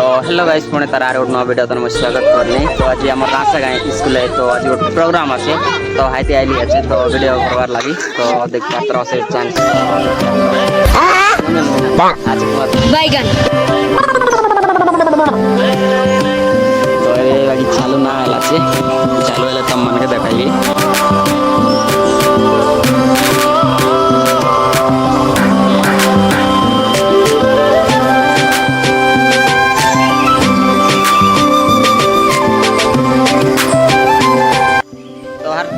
तो hello guys Pune तार are गोटे नवा वीडियो तुम स्वागत करनी। तो आज आम रासा गाँ स्कूल तो आज गोटे प्रोग्राम अच्छे तो हाइती आइली अच्छे तो वीडियो करवार लगी तो देखा तो से चांस बैगन तो ये चालू ना है चालू है तुम मन के देखाई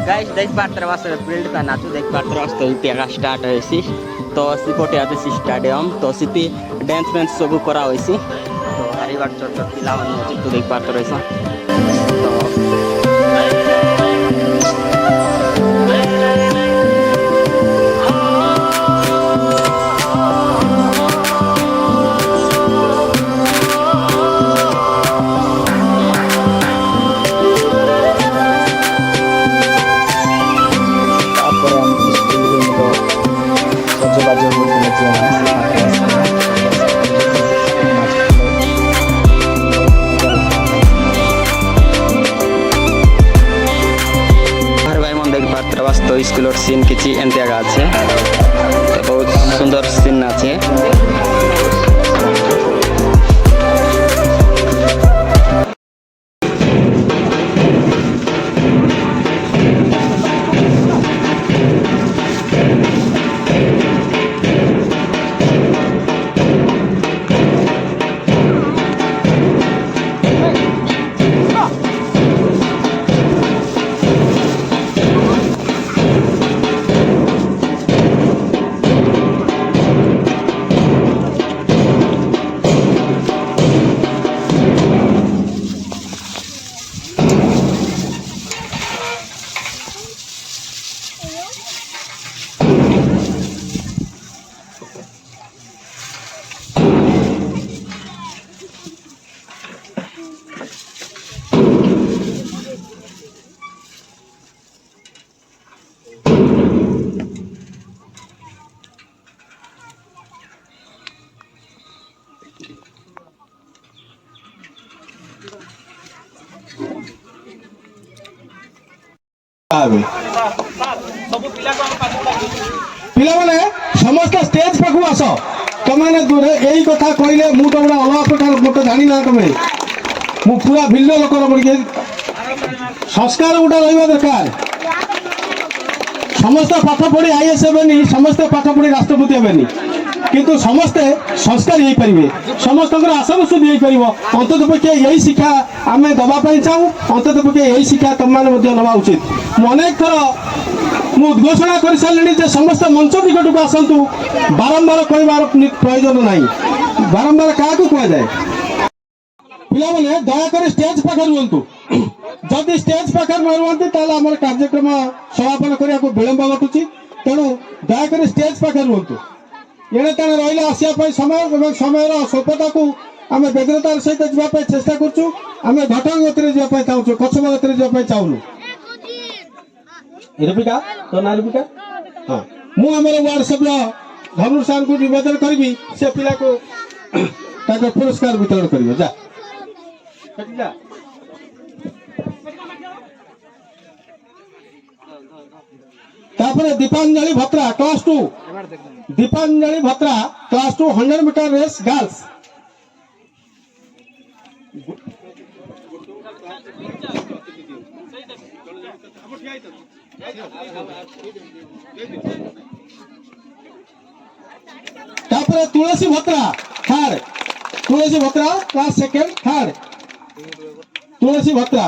गाइस देख पात्र वास फील्ड का नाचू देख पात्र वास तो इतिहास स्टार्ट होइसी तो सिपोटे आते स्टेडियम तो सिपी डांस मैच सब करा होइसी तो हरी बार छोट छोट पिला मन अछि तो देख पात्र होइसा तो स्कूल सीन किसी एंतिया अच्छे बहुत सुंदर सीन अच्छे पिला समस्त स्टेज पाखु आस तुमने यही कथा कहले मुझे गोटे अलग प्रकार गोटे जानी ना तुम मु पूरा भिन्न लोक संस्कार गोटे रहा दरकार समस्ते पाठ पढ़ी आईएएस हेनी समस्ते पाठ पढ़ी राष्ट्रपति हेनी किंतु समस्ते संस्कार हो पारे समस्त आशा शुद्धि हो पार अंतत पक्षे यही शिक्षा आम दवाई चाहूँ अंतत पक्षे यही शिक्षा तुम मैंने नवा उचित अनेक थर मुद्घोषणा कर सारे समस्त मंच निकट को आसतु बारंबार कहबार प्रयोजन ना बारंबार क्या कह जाए पे दयाक स्टेज पाखे रुहतु जदि स्टेज पाखे न रुहति आम कार्यक्रम समापन करने को विलंब घटुची तेणु दयाक स्टेज पाखे रुहतु एणे तेणे रही आसपा समय और समय स्वल्पता को आम व्यग्रतार सहित जावाई चेष्टा करूँ आम घटना गति जावाई चाहूँ कछुआ गति जावाई चाहूँ रूपिका तो ना रूपिका हाँ मुझे वार्ड सभ्य धनु सार को निवेदन करी से पिला को पुरस्कार वितरण कर जा Deepanjali Bhatra class 2 Deepanjali Bhatra class 2 100 metre race girls Tulsi Bhatra third Tulsi Bhatra class 2 third Tulsi Bhatra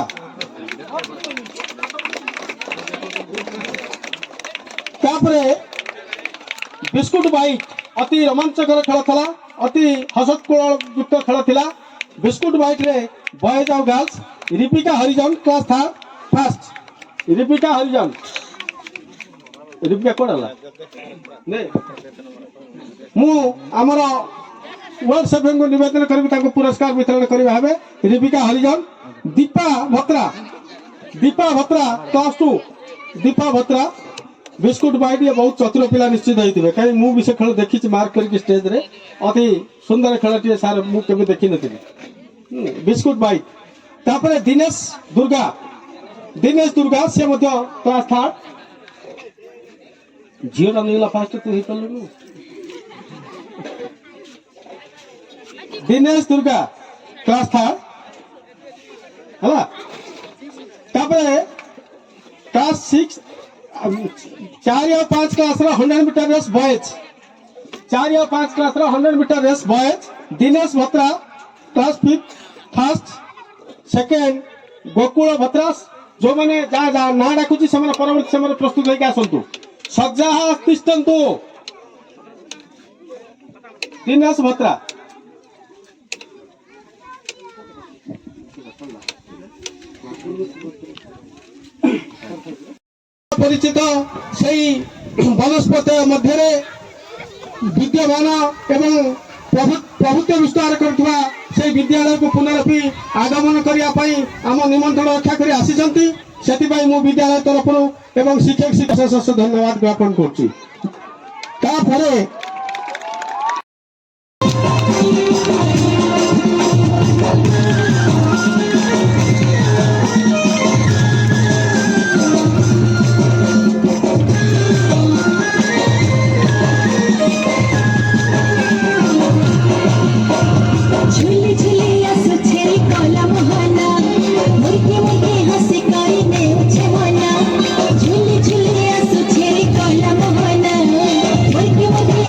biscuit bite अति रोमांचकर खेल था अति हसत्कूल युक्त खेल था बिस्कुट बाइट रे बॉयज और girls Ripika Harijan class third first Ripika Harijan Ripika कौन है मु आमर वार्ड सभ्य को निवेदन करी पुरस्कार वितरण करवा हेबे Ripika Harijan Deepa Bhatra class 2 Deepa Bhatra biscuit bite ये बहुत चतुर पिला निश्चित होते कहीं मुझे खेल देखी मार्क करके स्टेज रे अति सुंदर खेलटी सार मुझे देखी नी बिस्कुट बाइक तापर दिनेश दुर्गा से मध्य क्लास 3 झीटा नहीं फास्ट तू पार्लु दिनेश दुर्गा क्लास 3 है क्लास 6 4 और 5 क्लास 100 मीटर रेस बॉयज 4 और 5 class 100 metre race boys Dinesh Bhatra class 5 first second Gokul भत्रास जो मैंने जहाँ जहाँ ना डाकुची से परवर्ती समय प्रस्तुत होकर आसतु सज्जा तिष्ठन्तु दिनेश भत्रा परिचित से वनस्पति मध्य विद्यमान एवं प्रभुत्व विस्तार करथिबा से विद्यालय को पुनरपि आगमन करने आम निमंत्रण रक्षा कर आसी से विद्यालय तरफ एवं शिक्षक शिक्षक धन्यवाद ज्ञापन कर झूली झूली आसु छेरी कला मोहना मुर्गी मुर्गी हंसी करिने उछे मना झूली झूली आसु छेरी कला मोहना मुर्गी मुर्गी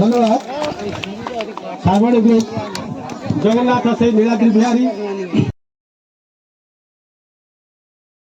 धन्यवाद सागवाड़ी ग्रुप जगन्नाथ से नीलाद्रि बिहारी